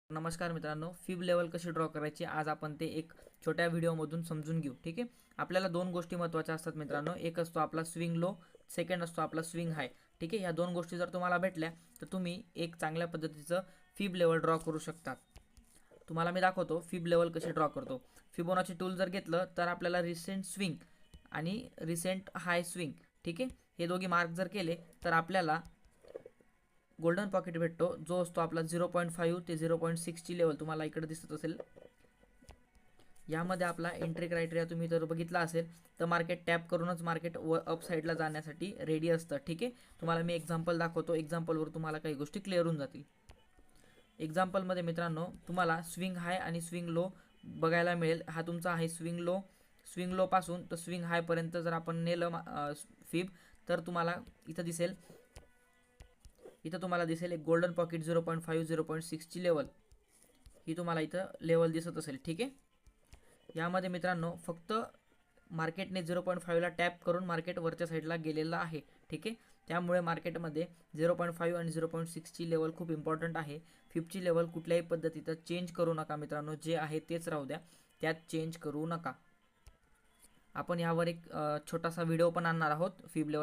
नमस्कार मित्रांनो, fib level कशी ड्रॉ करायची आज आपण ते एक छोट्या व्हिडिओमधून समजून घेऊ. ठीक आहे. आपल्याला दोन गोष्टी महत्त्वाच्या असतात मित्रांनो. एक असतो आपला स्विंग लो, सेकंड असतो आपला स्विंग हाय. ठीक आहे. ह्या दोन गोष्टी जर तुम्हाला भेटल्या तर तुम्ही एक चांगल्या पद्धतीचं फिब लेवल ड्रॉ करू शकता. तुम्हाला मी दाखवतो फिब लेवल कशी ड्रॉ करतो. फिबोनाची टूल जर घेतलं तर आपल्याला रिसेंट स्विंग आणि रिसेंट हाय स्विंग, ठीक आहे, हे दोघे मार्क जर केले तर आपल्याला गोल्डन पॉकेट भेटतो, जो असतो आपला 0.5 ते 0.6ची लेवल तुम्हाला इकडे दिसत असेल. यामध्ये आपला एंट्री क्रायटेरिया तुम्ही जर बघितला असेल तर मार्केट टॅप करूनच मार्केट अप साईडला जाण्यासाठी रेडी असतं. ठीक आहे. तुम्हाला मी एक्झाम्पल दाखवतो. एक्झाम्पलवर तुम्हाला काही गोष्टी क्लिअर होऊन जातील. एक्झाम्पलमध्ये मित्रांनो तुम्हाला स्विंग हाय आणि स्विंग लो बघायला मिळेल. हा तुमचा आहे स्विंग लो पासून तर स्विंग हाय पर्यंत जर आपण नेलं फिब तर तुम्हाला इथं तुम्हाला दिसेल एक गोल्डन पॉकेट 0.5 0.6ची लेवल ही तुम्हाला इथं लेवल दिसत असेल. ठीक आहे. यामध्ये मित्रांनो फक्त मार्केटने 0.5ला टॅप करून मार्केट वरच्या साईडला गेलेलं आहे. ठीक आहे. त्यामुळे मार्केटमध्ये 0.5 आणि 0.6ची लेवल खूप इम्पॉर्टंट आहे. फिबची लेवल कुठल्याही पद्धतीचं चेंज करू नका मित्रांनो. जे आहे तेच राहू द्या, त्यात चेंज करू नका. आपण यावर एक छोटासा व्हिडिओ पण आणणार आहोत फिब लेवल